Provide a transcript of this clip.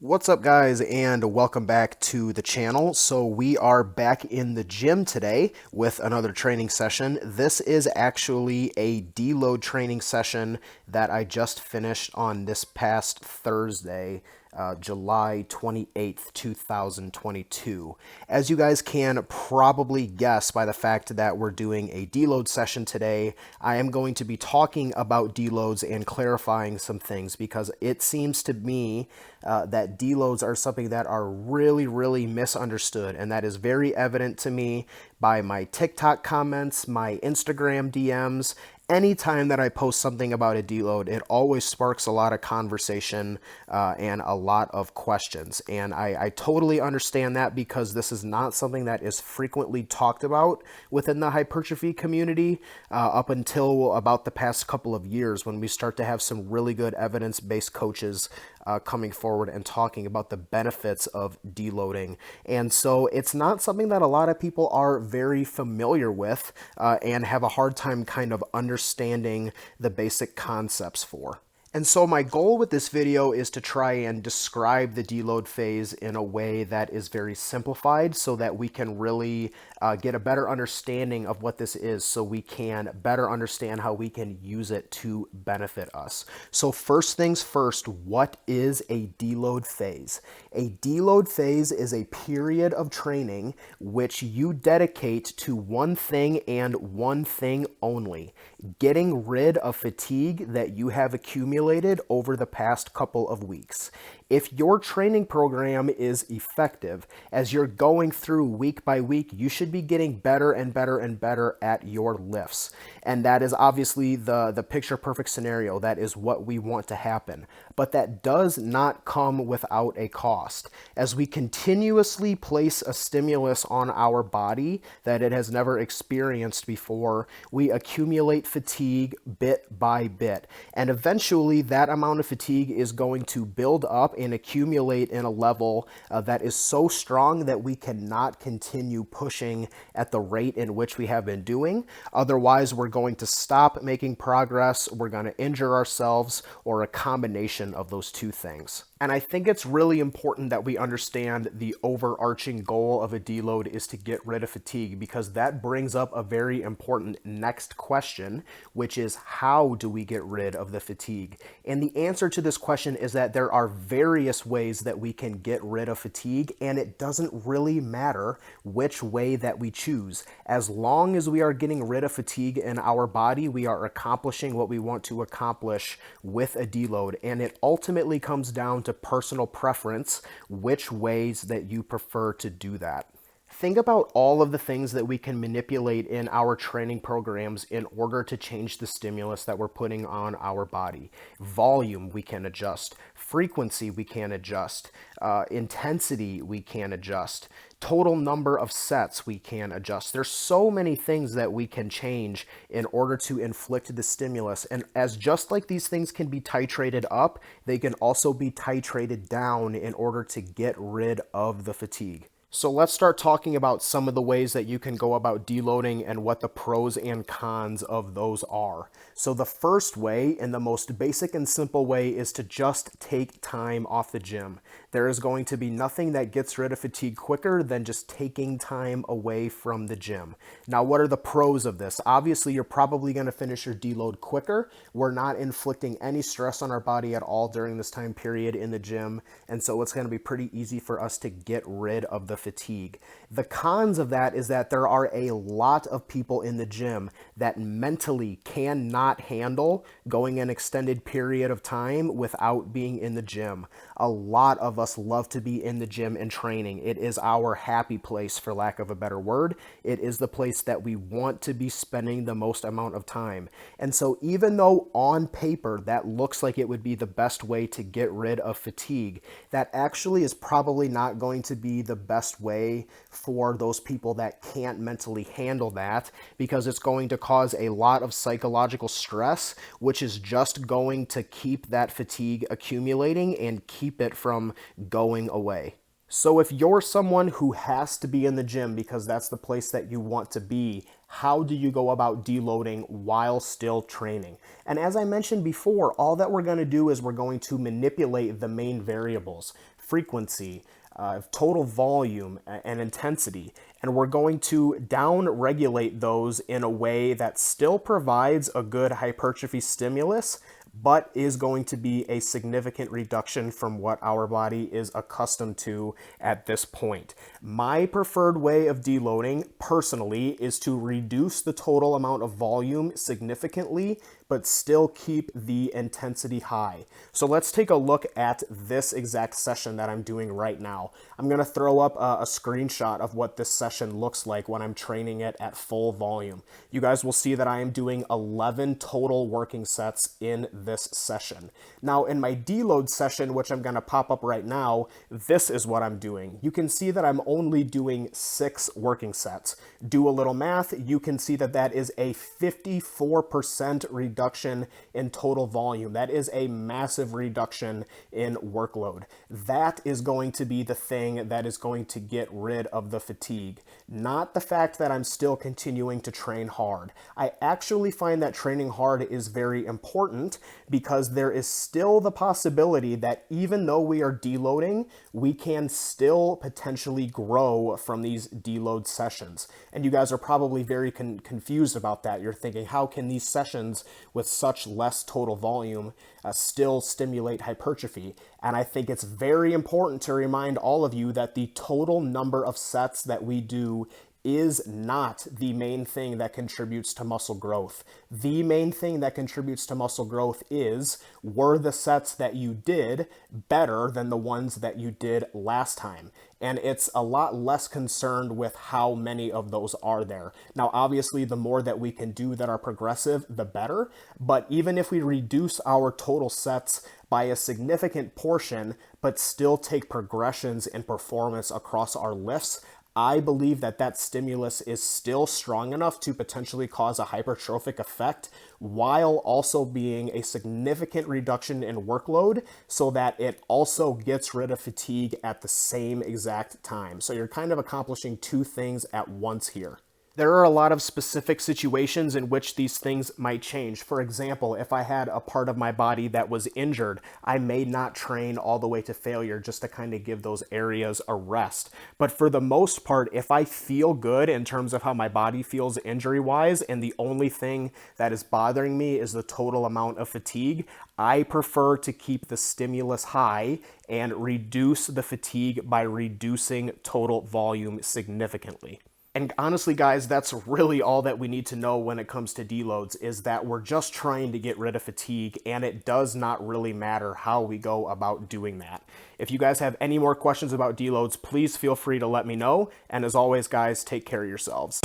What's up, guys, and welcome back to the channel. So we are back in the gym today with another training session. This is actually a deload training session that I just finished on this past Thursday, July 28th, 2022. As you guys can probably guess by the fact that we're doing a deload session today, I am going to be talking about deloads and clarifying some things because it seems to me that deloads are something that are really misunderstood, and that is very evident to me by my TikTok comments, my Instagram DMs. Anytime that I post something about a deload, it always sparks a lot of conversation and a lot of questions. And I totally understand that because this is not something that is frequently talked about within the hypertrophy community up until about the past couple of years when we start to have some really good evidence-based coaches coming forward and talking about the benefits of deloading. And so it's not something that a lot of people are very familiar with and have a hard time kind of understanding the basic concepts for. And so my goal with this video is to try and describe the deload phase in a way that is very simplified so that we can really get a better understanding of what this is so we can better understand how we can use it to benefit us. So first things first, what is a deload phase? A deload phase is a period of training which you dedicate to one thing and one thing only: getting rid of fatigue that you have accumulated over the past couple of weeks. If your training program is effective, as you're going through week by week, you should be getting better and better and better at your lifts. And that is obviously the picture perfect scenario. That is what we want to happen. But that does not come without a cost. As we continuously place a stimulus on our body that it has never experienced before, we accumulate fatigue bit by bit. And eventually that amount of fatigue is going to build up and accumulate in a level that is so strong that we cannot continue pushing at the rate in which we have been doing. Otherwise, we're going to stop making progress, we're going to injure ourselves, or a combination of those two things. And I think it's really important that we understand the overarching goal of a deload is to get rid of fatigue, because that brings up a very important next question, which is how do we get rid of the fatigue? And the answer to this question is that there are various ways that we can get rid of fatigue, and it doesn't really matter which way that we choose. As long as we are getting rid of fatigue in our body, we are accomplishing what we want to accomplish with a deload. And it ultimately comes down to personal preference, which ways that you prefer to do that. Think about all of the things that we can manipulate in our training programs in order to change the stimulus that we're putting on our body. Volume, we can adjust. Frequency, we can adjust. Intensity, we can adjust. Total number of sets, we can adjust. There's so many things that we can change in order to inflict the stimulus. And as just like these things can be titrated up, they can also be titrated down in order to get rid of the fatigue. So let's start talking about some of the ways that you can go about deloading and what the pros and cons of those are. So the first way, and the most basic and simple way, is to just take time off the gym. There is going to be nothing that gets rid of fatigue quicker than just taking time away from the gym. Now, what are the pros of this? Obviously, you're probably going to finish your deload quicker. We're not inflicting any stress on our body at all during this time period in the gym, and so it's going to be pretty easy for us to get rid of the fatigue. The cons of that is that there are a lot of people in the gym that mentally cannot handle going an extended period of time without being in the gym. A lot of us love to be in the gym and training. It is our happy place, for lack of a better word. It is the place that we want to be spending the most amount of time. And so even though on paper that looks like it would be the best way to get rid of fatigue, that actually is probably not going to be the best way for those people that can't mentally handle that, because it's going to cause a lot of psychological stress, which is just going to keep that fatigue accumulating and keep it from going away. So if you're someone who has to be in the gym because that's the place that you want to be, how do you go about deloading while still training? And as I mentioned before, all that we're going to do is we're going to manipulate the main variables. frequency, total volume, and intensity. And we're going to down-regulate those in a way that still provides a good hypertrophy stimulus, but is going to be a significant reduction from what our body is accustomed to at this point. My preferred way of deloading, personally, is to reduce the total amount of volume significantly, but still keep the intensity high. So let's take a look at this exact session that I'm doing right now. I'm gonna throw up a screenshot of what this session looks like when I'm training it at full volume. You guys will see that I am doing 11 total working sets in this session. Now in my deload session, which I'm gonna pop up right now, this is what I'm doing. You can see that I'm only doing 6 working sets. Do a little math, you can see that that is a 54% reduction in total volume. That is a massive reduction in workload. That is going to be the thing that is going to get rid of the fatigue, not the fact that I'm still continuing to train hard. I actually find that training hard is very important because there is still the possibility that even though we are deloading, we can still potentially grow from these deload sessions. And you guys are probably very confused about that. You're thinking, how can these sessions with such less total volume still stimulate hypertrophy? And I think it's very important to remind all of you that the total number of sets that we do is not the main thing that contributes to muscle growth. The main thing that contributes to muscle growth is, were the sets that you did better than the ones that you did last time? And it's a lot less concerned with how many of those are there. Now, obviously, the more that we can do that are progressive, the better. But even if we reduce our total sets by a significant portion, but still take progressions in performance across our lifts, I believe that that stimulus is still strong enough to potentially cause a hypertrophic effect while also being a significant reduction in workload so that it also gets rid of fatigue at the same exact time. So you're kind of accomplishing 2 things at once here. There are a lot of specific situations in which these things might change. For example, if I had a part of my body that was injured, I may not train all the way to failure just to kind of give those areas a rest. But for the most part, if I feel good in terms of how my body feels injury-wise, and the only thing that is bothering me is the total amount of fatigue, I prefer to keep the stimulus high and reduce the fatigue by reducing total volume significantly. And honestly, guys, that's really all that we need to know when it comes to deloads, is that we're just trying to get rid of fatigue, and it does not really matter how we go about doing that. If you guys have any more questions about deloads, please feel free to let me know. And as always, guys, take care of yourselves.